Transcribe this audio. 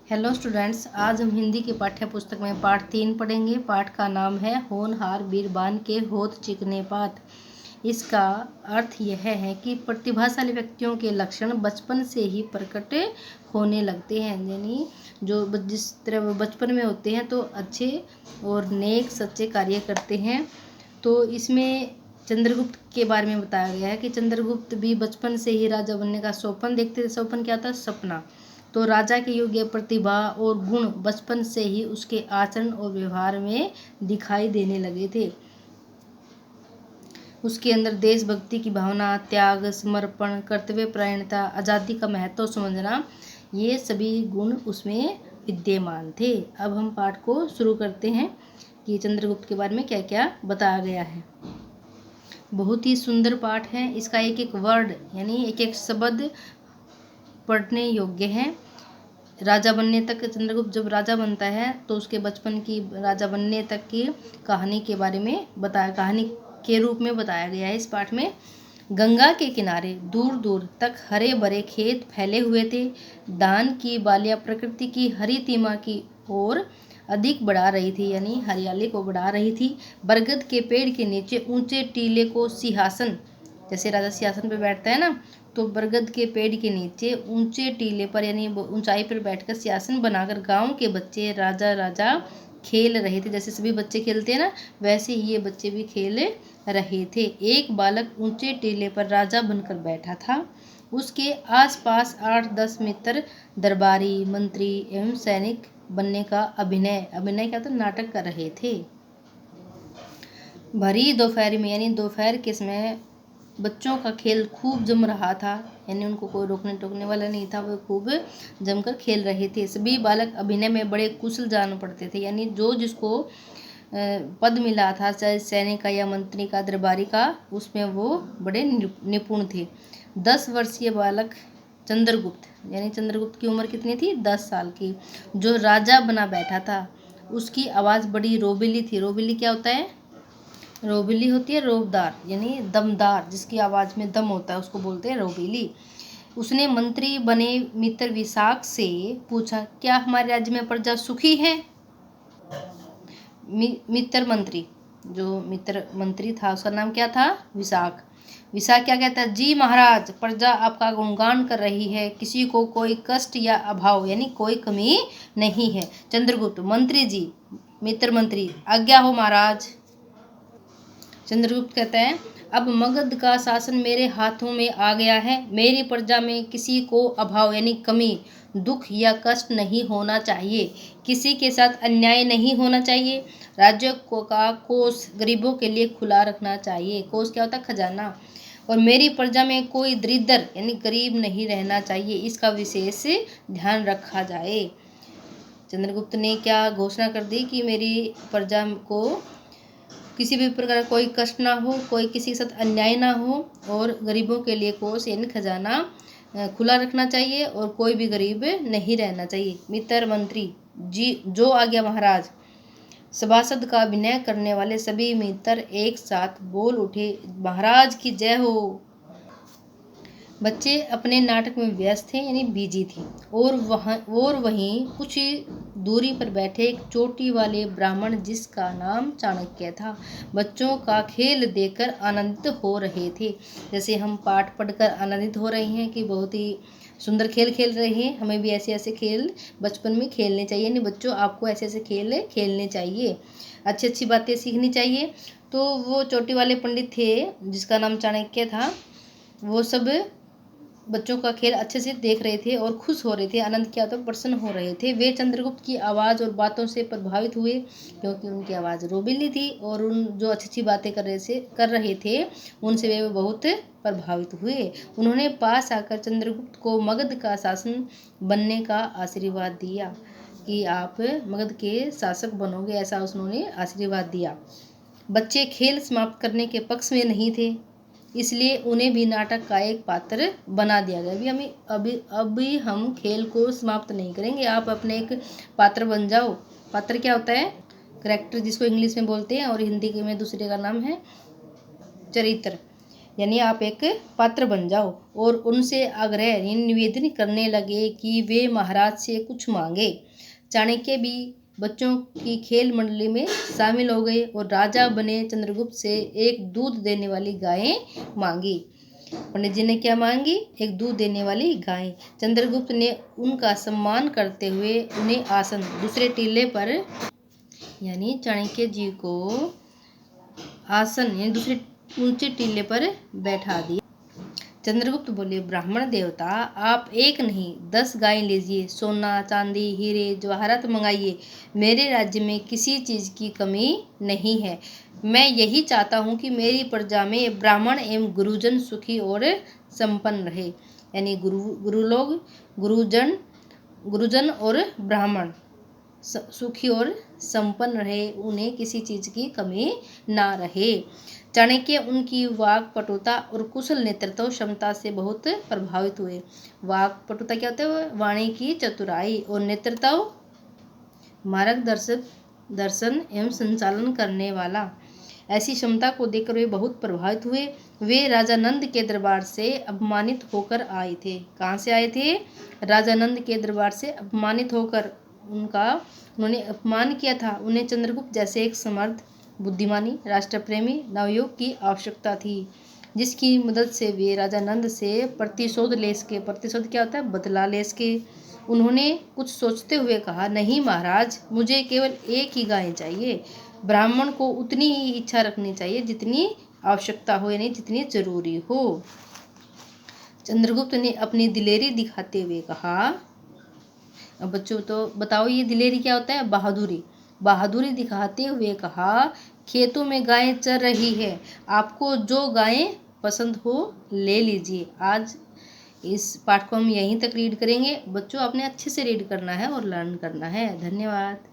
Hello students, आज हम हिंदी की पाठ्य पुस्तक में पाठ 3 पढ़ेंगे। पाठ का नाम है होनहार बीरबान के होत चिकने पात। इसका अर्थ यह है कि प्रतिभाशाली व्यक्तियों के लक्षण बचपन से ही प्रकट होने लगते हैं। यानी जो जिस तरह वो बचपन में होते हैं तो अच्छे और नेक सच्चे कार्य करते हैं। तो इसमें चंद्रगुप्त के बारे में बताया गया है कि चंद्रगुप्त भी बचपन से ही राजा बनने का स्वप्न देखते थे। स्वप्न क्या था? सपना। तो राजा के योग्य प्रतिभा और गुण बचपन से ही उसके आचरण और व्यवहार में दिखाई देने लगे थे। उसके अंदर देशभक्ति की भावना, त्याग, समर्पण, कर्तव्य परायणता, आज़ादी का महत्व समझना, ये सभी गुण उसमें विद्यमान थे। अब हम पाठ को शुरू करते हैं कि चंद्रगुप्त के बारे में क्या क्या बताया गया है। बहुत ही सुंदर पाठ है। इसका एक एक वर्ड यानी एक एक शब्द पढ़ने योग्य है। राजा बनने तक चंद्रगुप्त जब राजा बनता है तो उसके बचपन की राजा बनने तक की कहानी के बारे में कहानी के रूप में बताया गया है इस पाठ में। गंगा के किनारे दूर दूर तक हरे भरे खेत फैले हुए थे। दान की बालियां प्रकृति की हरितिमा की ओर अधिक बढ़ा रही थी, यानी हरियाली को बढ़ा रही थी। बरगद के पेड़ के नीचे ऊंचे टीले को सिंहासन, जैसे राजा सिंहासन पर बैठता है ना, तो बरगद के पेड़ के नीचे ऊंचे टीले पर यानी ऊंचाई पर बैठकर सिंहासन बनाकर गांव के बच्चे राजा राजा खेल रहे थे। जैसे सभी बच्चे खेलते हैं ना, वैसे ही ये बच्चे भी खेल रहे थे। एक बालक ऊंचे टीले पर राजा बनकर बैठा था। उसके आसपास 8-10 मित्र दरबारी, मंत्री एवं सैनिक बनने का अभिनय क्या था? नाटक कर रहे थे। भरी दोपहर में यानी दोपहर के समय बच्चों का खेल खूब जम रहा था, यानी उनको कोई रोकने टोकने वाला नहीं था। वे खूब जमकर खेल रहे थे। सभी बालक अभिनय में बड़े कुशल जान पड़ते थे, यानी जो जिसको पद मिला था, चाहे सैनिक का या मंत्री का, दरबारी का, उसमें वो बड़े निपुण थे। 10 वर्षीय बालक चंद्रगुप्त, यानी चंद्रगुप्त की उम्र कितनी थी? 10 साल की, जो राजा बना बैठा था, उसकी आवाज़ बड़ी रोबीली थी। रोबीली क्या होता है? रोबीली होती है रोबदार, यानी दमदार, जिसकी आवाज़ में दम होता है उसको बोलते हैं रोबीली। उसने मंत्री बने मित्र विशाख से पूछा, क्या हमारे राज्य में प्रजा सुखी है? मित्र मंत्री, जो मित्र मंत्री था उसका नाम क्या था? विशाख। विशाख क्या कहता है? जी महाराज, प्रजा आपका गुणगान कर रही है। किसी को कोई कष्ट या अभाव यानी कोई कमी नहीं है। चंद्रगुप्त, मंत्री जी, मित्र मंत्री, आज्ञा हो महाराज। चंद्रगुप्त कहते हैं, अब मगध का शासन मेरे हाथों में आ गया है। मेरी प्रजा में किसी को अभाव यानी कमी, दुख या कष्ट नहीं होना चाहिए। किसी के साथ अन्याय नहीं होना चाहिए। राज्य का कोष गरीबों के लिए खुला रखना चाहिए। कोष क्या होता है? खजाना। और मेरी प्रजा में कोई दरिद्र यानी गरीब नहीं रहना चाहिए, इसका विशेष ध्यान रखा जाए। चंद्रगुप्त ने क्या घोषणा कर दी कि मेरी प्रजा को किसी भी प्रकार का कोई कष्ट ना हो, कोई किसी के साथ अन्याय ना हो, और गरीबों के लिए कोष यानी खजाना खुला रखना चाहिए, और कोई भी गरीब नहीं रहना चाहिए। मित्र मंत्री जी, जो आज्ञा महाराज। सभासद का अभिनय करने वाले सभी मित्र एक साथ बोल उठे, महाराज की जय हो। बच्चे अपने नाटक में व्यस्त थे, यानी बिजी थे। और वहीं कुछ दूरी पर बैठे एक चोटी वाले ब्राह्मण, जिसका नाम चाणक्य था, बच्चों का खेल देखकर आनंदित हो रहे थे। जैसे हम पाठ पढ़कर आनंदित हो रहे हैं कि बहुत ही सुंदर खेल खेल रहे हैं, हमें भी ऐसे ऐसे खेल बचपन में खेलने चाहिए। यानी बच्चों, आपको ऐसे ऐसे खेल खेलने चाहिए, अच्छी अच्छी बातें सीखनी चाहिए। तो वो चोटी वाले पंडित थे जिसका नाम चाणक्य था, वो सब बच्चों का खेल अच्छे से देख रहे थे और खुश हो रहे थे, आनंद किया तो प्रसन्न हो रहे थे। वे चंद्रगुप्त की आवाज़ और बातों से प्रभावित हुए, क्योंकि उनकी आवाज़ रोबीली थी, और उन जो अच्छी अच्छी बातें कर रहे थे उनसे वे बहुत प्रभावित हुए। उन्होंने पास आकर चंद्रगुप्त को मगध का शासन बनने का आशीर्वाद दिया कि आप मगध के शासक बनोगे, ऐसा उन्होंने आशीर्वाद दिया। बच्चे खेल समाप्त करने के पक्ष में नहीं थे, इसलिए उन्हें भी नाटक का एक पात्र बना दिया गया। अभी हम खेल को समाप्त नहीं करेंगे, आप अपने एक पात्र बन जाओ। पात्र क्या होता है? कैरेक्टर, जिसको इंग्लिश में बोलते हैं, और हिंदी में दूसरे का नाम है चरित्र। यानी आप एक पात्र बन जाओ और उनसे आग्रह यानी निवेदन करने लगे कि वे महाराज से कुछ मांगे। चाणक्य भी बच्चों की खेल मंडली में शामिल हो गए और राजा बने चंद्रगुप्त से एक दूध देने वाली गाय मांगी। पंडित जी ने क्या मांगी? एक दूध देने वाली गाय। चंद्रगुप्त ने उनका सम्मान करते हुए उन्हें आसन दूसरे टीले पर यानी चाणक्य जी को आसन यानी दूसरे ऊंचे टीले पर बैठा दिया। चंद्रगुप्त बोले, ब्राह्मण देवता, आप एक नहीं 10 गाय लीजिए, सोना चांदी हीरे जवाहरात मंगाइए, मेरे राज्य में किसी चीज़ की कमी नहीं है। मैं यही चाहता हूँ कि मेरी प्रजा में ब्राह्मण एवं गुरुजन सुखी और संपन्न रहे। यानी गुरुजन और ब्राह्मण सुखी और संपन्न रहे, उन्हें किसी चीज़ की कमी ना रहे। चाणक्य उनकी वाक पटुता और कुशल नेतृत्व क्षमता से बहुत प्रभावित हुए। वाक पटुता क्या होता है? वाणी की चतुराई और नेतृत्व मार्गदर्शन एवं संचालन करने वाला, ऐसी क्षमता को देखकर वे बहुत प्रभावित हुए। वे राजा नंद के दरबार से अपमानित होकर आए थे। कहाँ से आए थे? राजा नंद के दरबार से अपमानित होकर उन्होंने अपमान किया था। उन्हें चंद्रगुप्त जैसे एक समर्थ, बुद्धिमानी, राष्ट्रप्रेमी नवयुवक की आवश्यकता थी, जिसकी मदद से वे राजा नंद से प्रतिशोध क्या होता है? बदला ले सके। उन्होंने कुछ सोचते हुए कहा, नहीं महाराज, मुझे केवल एक ही गाय चाहिए। ब्राह्मण को उतनी ही इच्छा रखनी चाहिए जितनी आवश्यकता हो, यानी जितनी जरूरी हो। चंद्रगुप्त ने अपनी दिलेरी दिखाते हुए कहा, अब बच्चों तो बताओ ये दिलेरी क्या होता है? बहादुरी दिखाते हुए कहा, खेतों में गायें चर रही है, आपको जो गायें पसंद हो ले लीजिए। आज इस पाठ को हम यहीं तक रीड करेंगे। बच्चों आपने अच्छे से रीड करना है और लर्न करना है। धन्यवाद।